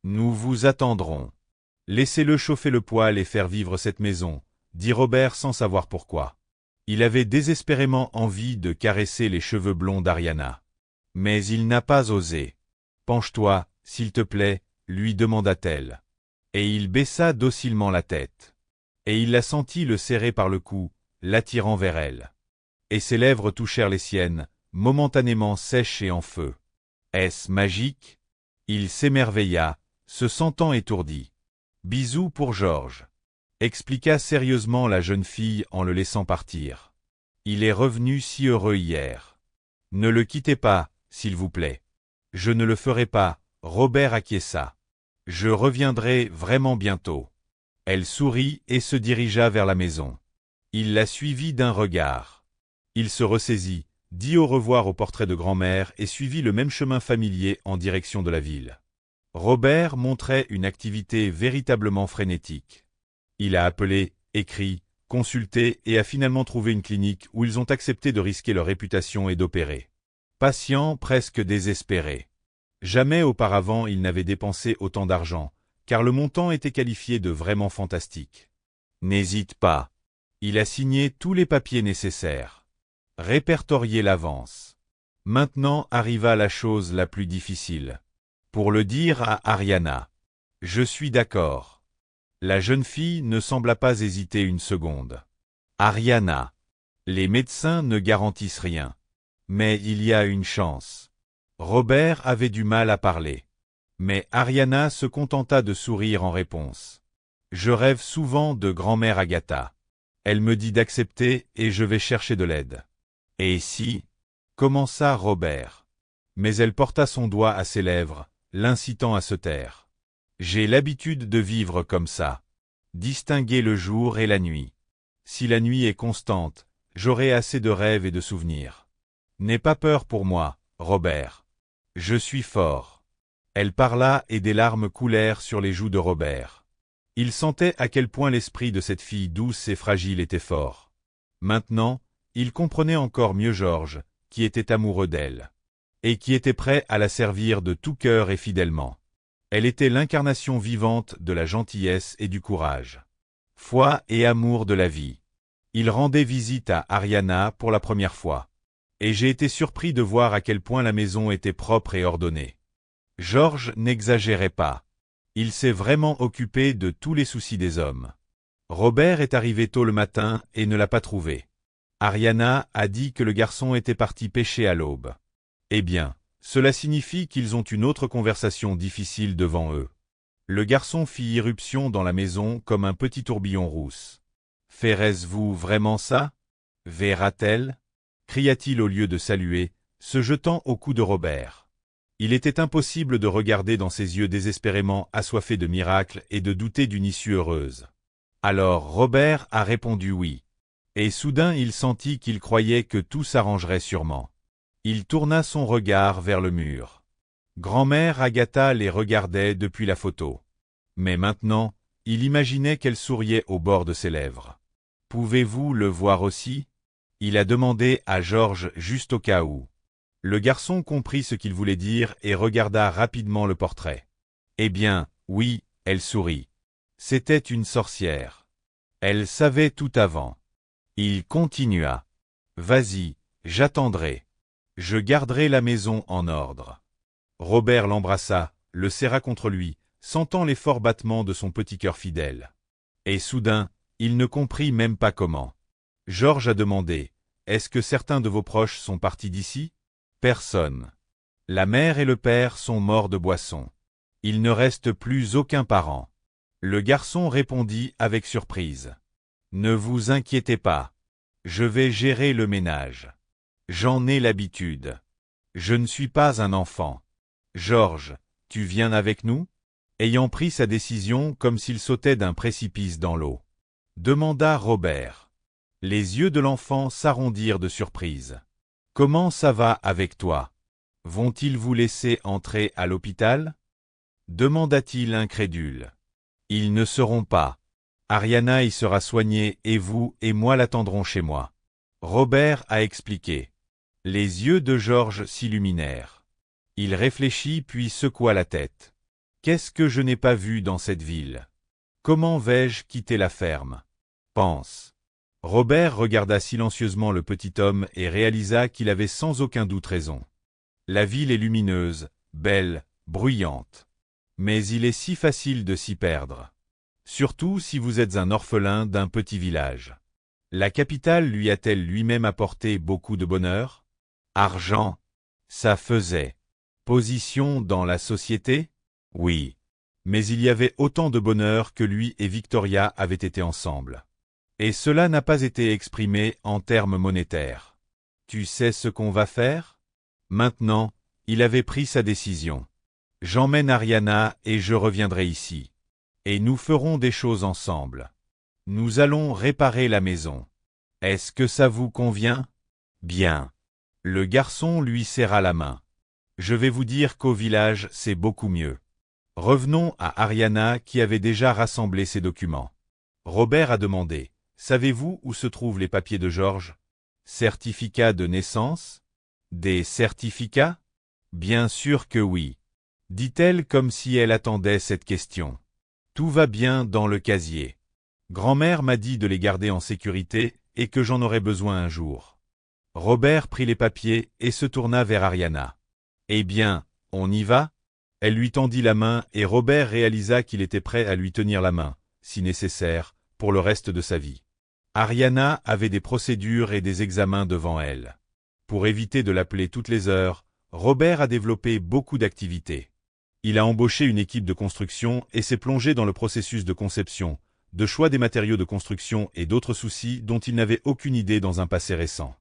Nous vous attendrons. Laissez-le chauffer le poêle et faire vivre cette maison, dit Robert sans savoir pourquoi. Il avait désespérément envie de caresser les cheveux blonds d'Ariana. Mais il n'a pas osé. Penche-toi, s'il te plaît, lui demanda-t-elle. Et il baissa docilement la tête. Et il la sentit le serrer par le cou, l'attirant vers elle. Et ses lèvres touchèrent les siennes, momentanément sèches et en feu. Est-ce magique? Il s'émerveilla, se sentant étourdi. Bisous pour Georges, expliqua sérieusement la jeune fille en le laissant partir. Il est revenu si heureux hier. Ne le quittez pas, s'il vous plaît. Je ne le ferai pas, Robert acquiesça. Je reviendrai vraiment bientôt. Elle sourit et se dirigea vers la maison. Il la suivit d'un regard. Il se ressaisit, dit au revoir au portrait de grand-mère et suivit le même chemin familier en direction de la ville. Robert montrait une activité véritablement frénétique. Il a appelé, écrit, consulté et a finalement trouvé une clinique où ils ont accepté de risquer leur réputation et d'opérer. Patient, presque désespéré. Jamais auparavant il n'avait dépensé autant d'argent, car le montant était qualifié de vraiment fantastique. N'hésite pas. Il a signé tous les papiers nécessaires. Répertorié l'avance. Maintenant arriva la chose la plus difficile. Pour le dire à Ariana. Je suis d'accord. La jeune fille ne sembla pas hésiter une seconde. Ariana. Les médecins ne garantissent rien. Mais il y a une chance. Robert avait du mal à parler. Mais Ariana se contenta de sourire en réponse. Je rêve souvent de grand-mère Agatha. Elle me dit d'accepter et je vais chercher de l'aide. Et si? Commença Robert. Mais elle porta son doigt à ses lèvres, l'incitant à se taire. J'ai l'habitude de vivre comme ça. Distinguer le jour et la nuit. Si la nuit est constante, j'aurai assez de rêves et de souvenirs. N'aie pas peur pour moi, Robert. Je suis fort. Elle parla et des larmes coulèrent sur les joues de Robert. Il sentait à quel point l'esprit de cette fille douce et fragile était fort. Maintenant, il comprenait encore mieux Georges, qui était amoureux d'elle. Et qui était prêt à la servir de tout cœur et fidèlement. Elle était l'incarnation vivante de la gentillesse et du courage. Foi et amour de la vie. Il rendait visite à Ariana pour la première fois. Et j'ai été surpris de voir à quel point la maison était propre et ordonnée. Georges n'exagérait pas. Il s'est vraiment occupé de tous les soucis des hommes. Robert est arrivé tôt le matin et ne l'a pas trouvé. Ariana a dit que le garçon était parti pêcher à l'aube. Eh bien, cela signifie qu'ils ont une autre conversation difficile devant eux. Le garçon fit irruption dans la maison comme un petit tourbillon rousse. « Ferez-vous vraiment ça? Verra-t-elle » cria-t-il au lieu de saluer, se jetant au cou de Robert. Il était impossible de regarder dans ses yeux désespérément assoiffés de miracles et de douter d'une issue heureuse. Alors Robert a répondu oui. Et soudain il sentit qu'il croyait que tout s'arrangerait sûrement. Il tourna son regard vers le mur. Grand-mère Agatha les regardait depuis la photo. Mais maintenant, il imaginait qu'elle souriait au bord de ses lèvres. « Pouvez-vous le voir aussi ?» Il a demandé à Georges juste au cas où. Le garçon comprit ce qu'il voulait dire et regarda rapidement le portrait. Eh bien, oui, elle sourit. C'était une sorcière. Elle savait tout avant. Il continua. « Vas-y, j'attendrai. Je garderai la maison en ordre. » Robert l'embrassa, le serra contre lui, sentant les forts battements de son petit cœur fidèle. Et soudain, il ne comprit même pas comment. Georges a demandé « Est-ce que certains de vos proches sont partis d'ici ?» Personne. La mère et le père sont morts de boisson. Il ne reste plus aucun parent. Le garçon répondit avec surprise. « Ne vous inquiétez pas. Je vais gérer le ménage. J'en ai l'habitude. Je ne suis pas un enfant. Georges, tu viens avec nous ?» Ayant pris sa décision comme s'il sautait d'un précipice dans l'eau. Demanda Robert. Les yeux de l'enfant s'arrondirent de surprise. Comment ça va avec toi? Vont-ils vous laisser entrer à l'hôpital? Demanda-t-il incrédule. Ils ne seront pas. Ariana y sera soignée et vous et moi l'attendrons chez moi. Robert a expliqué. Les yeux de Georges s'illuminèrent. Il réfléchit puis secoua la tête. Qu'est-ce que je n'ai pas vu dans cette ville? Comment vais-je quitter la ferme? Pense. Robert regarda silencieusement le petit homme et réalisa qu'il avait sans aucun doute raison. La ville est lumineuse, belle, bruyante. Mais il est si facile de s'y perdre. Surtout si vous êtes un orphelin d'un petit village. La capitale lui a-t-elle lui-même apporté beaucoup de bonheur? Argent? Ça faisait. Position dans la société? Oui. Mais il y avait autant de bonheur que lui et Victoria avaient été ensemble. Et cela n'a pas été exprimé en termes monétaires. Tu sais ce qu'on va faire? Maintenant, il avait pris sa décision. J'emmène Ariana et je reviendrai ici. Et nous ferons des choses ensemble. Nous allons réparer la maison. Est-ce que ça vous convient? Bien. Le garçon lui serra la main. Je vais vous dire qu'au village, c'est beaucoup mieux. Revenons à Ariana qui avait déjà rassemblé ses documents. Robert a demandé. Savez-vous où se trouvent les papiers de Georges? Certificat de naissance? Des certificats? Bien sûr que oui. Dit-elle comme si elle attendait cette question. Tout va bien dans le casier. Grand-mère m'a dit de les garder en sécurité et que j'en aurais besoin un jour. Robert prit les papiers et se tourna vers Ariana. Eh bien, on y va? Elle lui tendit la main et Robert réalisa qu'il était prêt à lui tenir la main, si nécessaire, pour le reste de sa vie. Ariana avait des procédures et des examens devant elle. Pour éviter de l'appeler toutes les heures, Robert a développé beaucoup d'activités. Il a embauché une équipe de construction et s'est plongé dans le processus de conception, de choix des matériaux de construction et d'autres soucis dont il n'avait aucune idée dans un passé récent.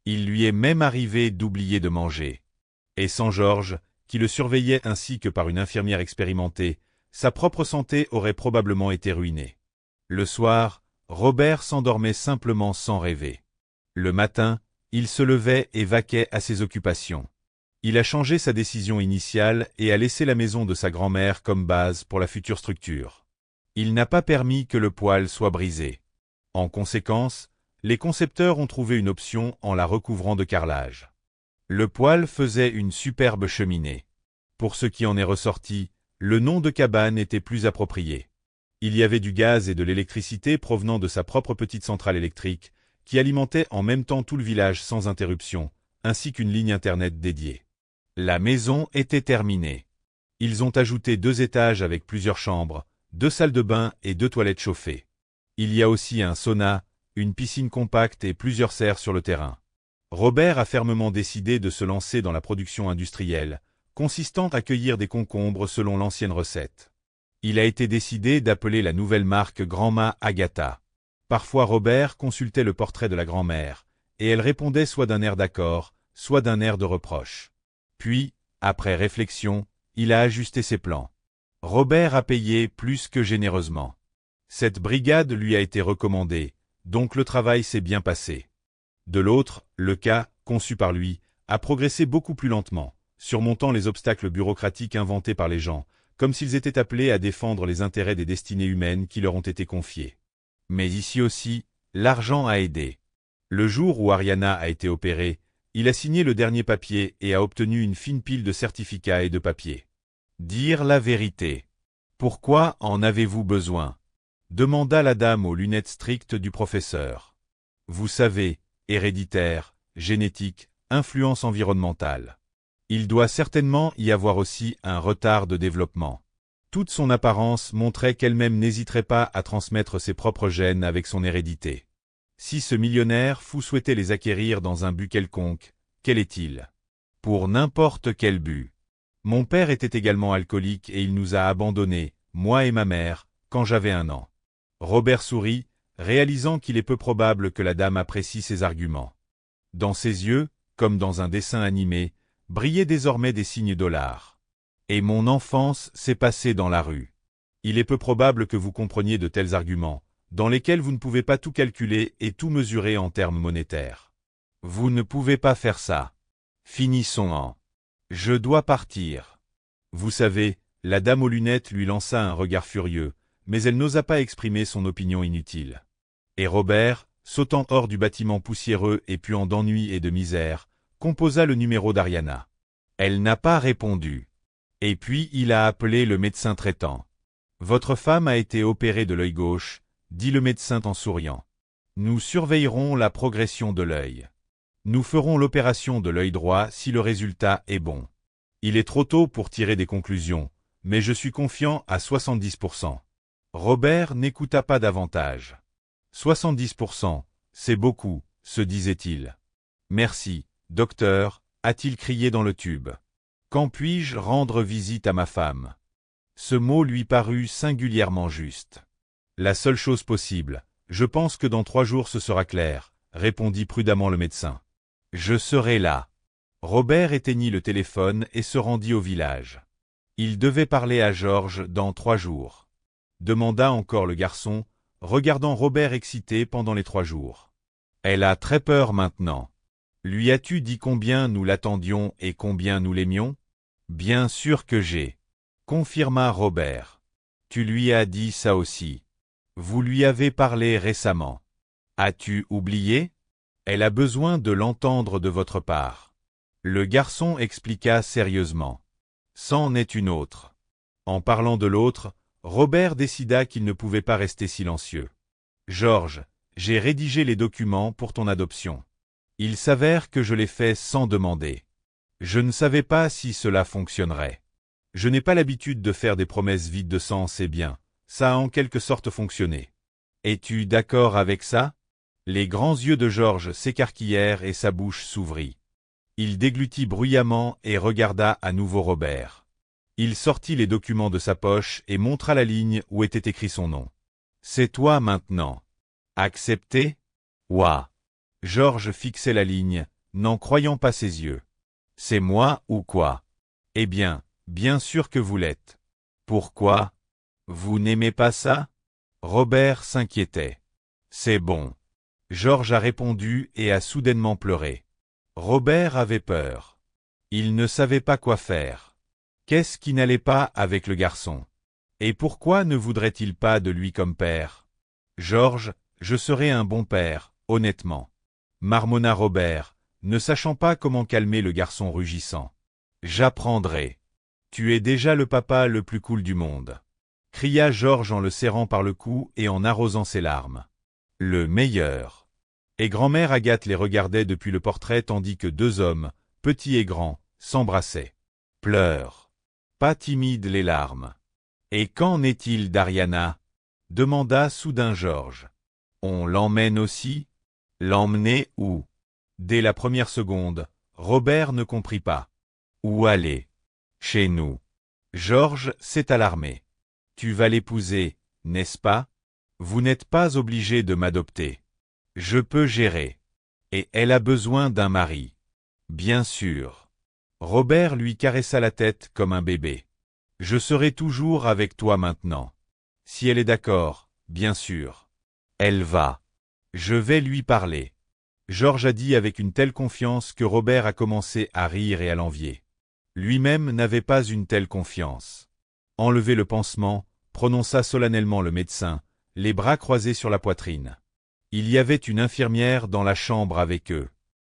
Il lui est même arrivé d'oublier de manger. Et sans Georges, qui le surveillait ainsi que par une infirmière expérimentée, sa propre santé aurait probablement été ruinée. Le soir, Robert s'endormait simplement sans rêver. Le matin, il se levait et vaquait à ses occupations. Il a changé sa décision initiale et a laissé la maison de sa grand-mère comme base pour la future structure. Il n'a pas permis que le poêle soit brisé. En conséquence, les concepteurs ont trouvé une option en la recouvrant de carrelage. Le poêle faisait une superbe cheminée. Pour ce qui en est ressorti, le nom de cabane était plus approprié. Il y avait du gaz et de l'électricité provenant de sa propre petite centrale électrique, qui alimentait en même temps tout le village sans interruption, ainsi qu'une ligne internet dédiée. La maison était terminée. Ils ont ajouté 2 étages avec plusieurs chambres, 2 salles de bain et 2 toilettes chauffées. Il y a aussi un sauna, une piscine compacte et plusieurs serres sur le terrain. Robert a fermement décidé de se lancer dans la production industrielle, consistant à cueillir des concombres selon l'ancienne recette. Il a été décidé d'appeler la nouvelle marque Grand-Ma Agatha. Parfois Robert consultait le portrait de la grand-mère, et elle répondait soit d'un air d'accord, soit d'un air de reproche. Puis, après réflexion, il a ajusté ses plans. Robert a payé plus que généreusement. Cette brigade lui a été recommandée, donc le travail s'est bien passé. De l'autre, le cas, conçu par lui, a progressé beaucoup plus lentement, surmontant les obstacles bureaucratiques inventés par les gens, comme s'ils étaient appelés à défendre les intérêts des destinées humaines qui leur ont été confiées. Mais ici aussi, l'argent a aidé. Le jour où Ariana a été opérée, il a signé le dernier papier et a obtenu une fine pile de certificats et de papiers. Dire la vérité. Pourquoi en avez-vous besoin? Demanda la dame aux lunettes strictes du professeur. Vous savez, héréditaire, génétique, influence environnementale. Il doit certainement y avoir aussi un retard de développement. Toute son apparence montrait qu'elle-même n'hésiterait pas à transmettre ses propres gènes avec son hérédité. Si ce millionnaire fou souhaitait les acquérir dans un but quelconque, quel est-il? Pour n'importe quel but. Mon père était également alcoolique et il nous a abandonnés, moi et ma mère, quand j'avais 1 an. Robert sourit, réalisant qu'il est peu probable que la dame apprécie ses arguments. Dans ses yeux, comme dans un dessin animé, brillaient désormais des signes dollars. Et mon enfance s'est passée dans la rue. Il est peu probable que vous compreniez de tels arguments, dans lesquels vous ne pouvez pas tout calculer et tout mesurer en termes monétaires. Vous ne pouvez pas faire ça. Finissons en. Je dois partir. Vous savez, la dame aux lunettes lui lança un regard furieux, mais elle n'osa pas exprimer son opinion inutile. Et Robert, sautant hors du bâtiment poussiéreux et puant d'ennui et de misère, composa le numéro d'Ariana. Elle n'a pas répondu. Et puis il a appelé le médecin traitant. Votre femme a été opérée de l'œil gauche, dit le médecin en souriant. Nous surveillerons la progression de l'œil. Nous ferons l'opération de l'œil droit si le résultat est bon. Il est trop tôt pour tirer des conclusions, mais je suis confiant à 70%. Robert n'écouta pas davantage. 70%, c'est beaucoup, se disait-il. Merci, docteur, a-t-il crié dans le tube. Quand puis-je rendre visite à ma femme? Ce mot lui parut singulièrement juste. La seule chose possible, je pense que dans 3 jours ce sera clair, répondit prudemment le médecin. Je serai là. Robert éteignit le téléphone et se rendit au village. Il devait parler à Georges dans 3 jours. Demanda encore le garçon, regardant Robert excité pendant les 3 jours. Elle a très peur maintenant. Lui as-tu dit combien nous l'attendions et combien nous l'aimions? Bien sûr que j'ai. Confirma Robert. Tu lui as dit ça aussi. Vous lui avez parlé récemment. As-tu oublié? Elle a besoin de l'entendre de votre part. Le garçon expliqua sérieusement. C'en est une autre. En parlant de l'autre, Robert décida qu'il ne pouvait pas rester silencieux. Georges, j'ai rédigé les documents pour ton adoption. Il s'avère que je l'ai fait sans demander. Je ne savais pas si cela fonctionnerait. Je n'ai pas l'habitude de faire des promesses vides de sens et bien, ça a en quelque sorte fonctionné. Es-tu d'accord avec ça? Les grands yeux de Georges s'écarquillèrent et sa bouche s'ouvrit. Il déglutit bruyamment et regarda à nouveau Robert. Il sortit les documents de sa poche et montra la ligne où était écrit son nom. C'est toi maintenant. Accepté? Ouah. Georges fixait la ligne, n'en croyant pas ses yeux. C'est moi ou quoi? Eh bien, bien sûr que vous l'êtes. Pourquoi? Vous n'aimez pas ça? Robert s'inquiétait. C'est bon. Georges a répondu et a soudainement pleuré. Robert avait peur. Il ne savait pas quoi faire. Qu'est-ce qui n'allait pas avec le garçon? Et pourquoi ne voudrait-il pas de lui comme père? Georges, je serai un bon père, honnêtement. Marmonna Robert, ne sachant pas comment calmer le garçon rugissant. J'apprendrai. Tu es déjà le papa le plus cool du monde. Cria Georges en le serrant par le cou et en arrosant ses larmes. Le meilleur. Et grand-mère Agathe les regardait depuis le portrait tandis que 2 hommes, petits et grands, s'embrassaient. Pleure. Pas timides les larmes. Et qu'en est-il d'Ariana? Demanda soudain Georges. On l'emmène aussi? L'emmener où? Dès la première seconde, Robert ne comprit pas. Où aller? Chez nous. Georges s'est alarmé. Tu vas l'épouser, n'est-ce pas? Vous n'êtes pas obligé de m'adopter. Je peux gérer. Et elle a besoin d'un mari. Bien sûr. Robert lui caressa la tête comme un bébé. Je serai toujours avec toi maintenant. Si elle est d'accord, bien sûr. Elle va. Je vais lui parler. Georges a dit avec une telle confiance que Robert a commencé à rire et à l'envier. Lui-même n'avait pas une telle confiance. Enlevé le pansement, prononça solennellement le médecin, les bras croisés sur la poitrine. Il y avait une infirmière dans la chambre avec eux.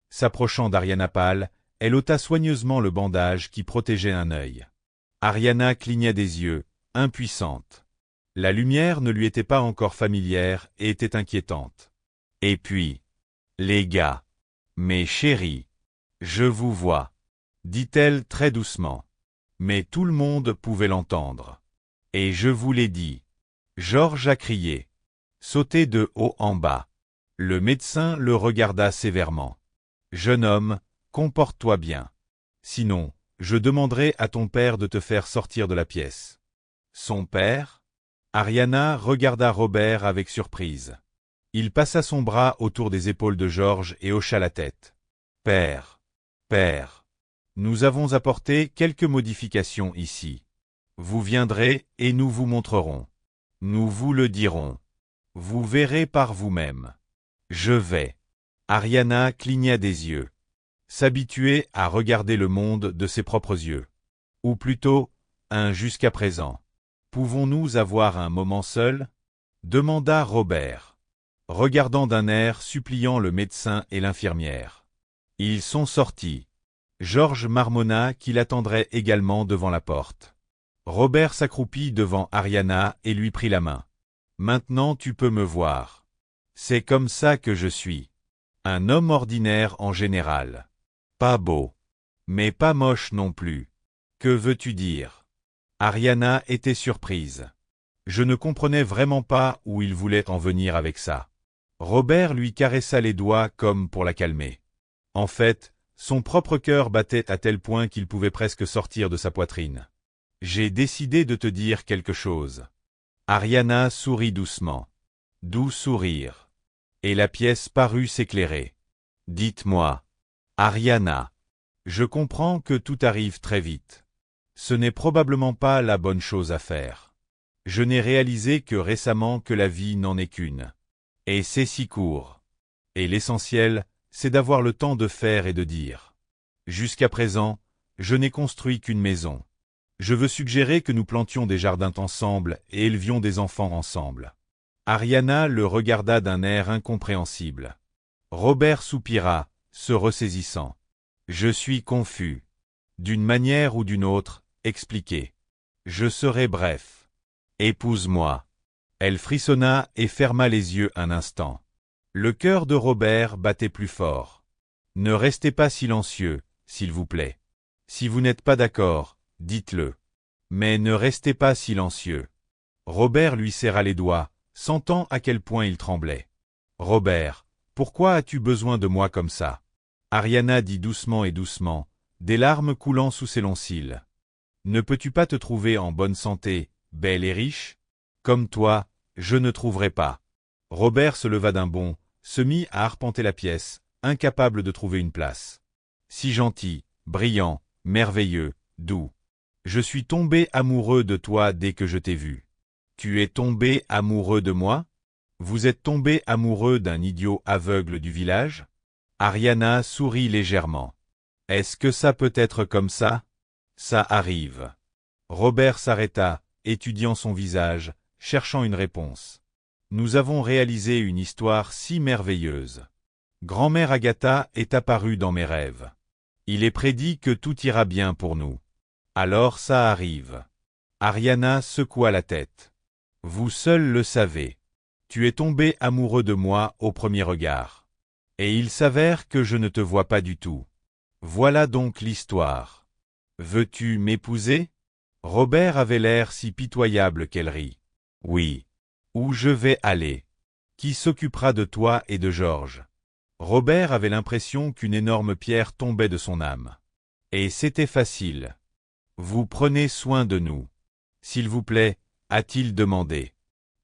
S'approchant d'Ariana pâle, elle ôta soigneusement le bandage qui protégeait un œil. Ariana clignait des yeux, impuissante. La lumière ne lui était pas encore familière et était inquiétante. Et puis, les gars, mes chéris, je vous vois, dit-elle très doucement. Mais tout le monde pouvait l'entendre. Et je vous l'ai dit. Georges a crié. Sauté de haut en bas. Le médecin le regarda sévèrement. Jeune homme, comporte-toi bien. Sinon, je demanderai à ton père de te faire sortir de la pièce. Son père? Ariana regarda Robert avec surprise. Il passa son bras autour des épaules de Georges et hocha la tête. Père. Père. Nous avons apporté quelques modifications ici. Vous viendrez et nous vous montrerons. Nous vous le dirons. Vous verrez par vous-même. Je vais. Ariana cligna des yeux. S'habituer à regarder le monde de ses propres yeux. Ou plutôt, un jusqu'à présent. Pouvons-nous avoir un moment seul? Demanda Robert, regardant d'un air suppliant le médecin et l'infirmière. Ils sont sortis. Georges marmonna qu'il attendrait également devant la porte. Robert s'accroupit devant Ariana et lui prit la main. Maintenant tu peux me voir. C'est comme ça que je suis. Un homme ordinaire en général. Pas beau. Mais pas moche non plus. Que veux-tu dire? Ariana était surprise. Je ne comprenais vraiment pas où il voulait en venir avec ça. Robert lui caressa les doigts comme pour la calmer. En fait, son propre cœur battait à tel point qu'il pouvait presque sortir de sa poitrine. J'ai décidé de te dire quelque chose. Ariana sourit doucement. Doux sourire. Et la pièce parut s'éclairer. Dites-moi. Ariana. Je comprends que tout arrive très vite. Ce n'est probablement pas la bonne chose à faire. Je n'ai réalisé que récemment que la vie n'en est qu'une. Et c'est si court. Et l'essentiel, c'est d'avoir le temps de faire et de dire. Jusqu'à présent, je n'ai construit qu'une maison. Je veux suggérer que nous plantions des jardins ensemble et élevions des enfants ensemble. Ariana le regarda d'un air incompréhensible. Robert soupira, se ressaisissant. Je suis confus. D'une manière ou d'une autre, expliquez. Je serai bref. Épouse-moi. Elle frissonna et ferma les yeux un instant. Le cœur de Robert battait plus fort. Ne restez pas silencieux, s'il vous plaît. Si vous n'êtes pas d'accord, dites-le. Mais ne restez pas silencieux. Robert lui serra les doigts, sentant à quel point il tremblait. Robert, pourquoi as-tu besoin de moi comme ça? Ariana dit doucement et doucement, des larmes coulant sous ses longs cils. Ne peux-tu pas te trouver en bonne santé, belle et riche? Comme toi, je ne trouverai pas. Robert se leva d'un bond, se mit à arpenter la pièce, incapable de trouver une place. Si gentil, brillant, merveilleux, doux. Je suis tombé amoureux de toi dès que je t'ai vu. Tu es tombé amoureux de moi? Vous êtes tombé amoureux d'un idiot aveugle du village? Ariana sourit légèrement. Est-ce que ça peut être comme ça? Ça arrive. Robert s'arrêta, étudiant son visage, cherchant une réponse. Nous avons réalisé une histoire si merveilleuse. Grand-mère Agatha est apparue dans mes rêves. Il est prédit que tout ira bien pour nous. Alors ça arrive. Ariana secoua la tête. Vous seul le savez. Tu es tombé amoureux de moi au premier regard. Et il s'avère que je ne te vois pas du tout. Voilà donc l'histoire. Veux-tu m'épouser? Robert avait l'air si pitoyable qu'elle rit. Oui. Où je vais aller? Qui s'occupera de toi et de Georges? Robert avait l'impression qu'une énorme pierre tombait de son âme. Et c'était facile. Vous prenez soin de nous. S'il vous plaît, a-t-il demandé.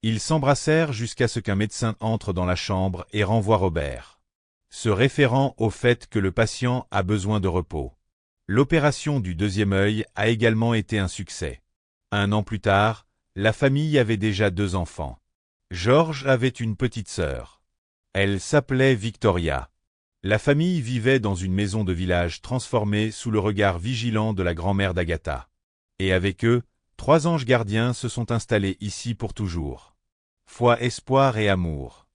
Ils s'embrassèrent jusqu'à ce qu'un médecin entre dans la chambre et renvoie Robert, se référant au fait que le patient a besoin de repos. L'opération du deuxième œil a également été un succès. 1 an plus tard, la famille avait déjà 2 enfants. Georges avait une petite sœur. Elle s'appelait Victoria. La famille vivait dans une maison de village transformée sous le regard vigilant de la grand-mère d'Agatha. Et avec eux, 3 anges gardiens se sont installés ici pour toujours. Foi, espoir et amour.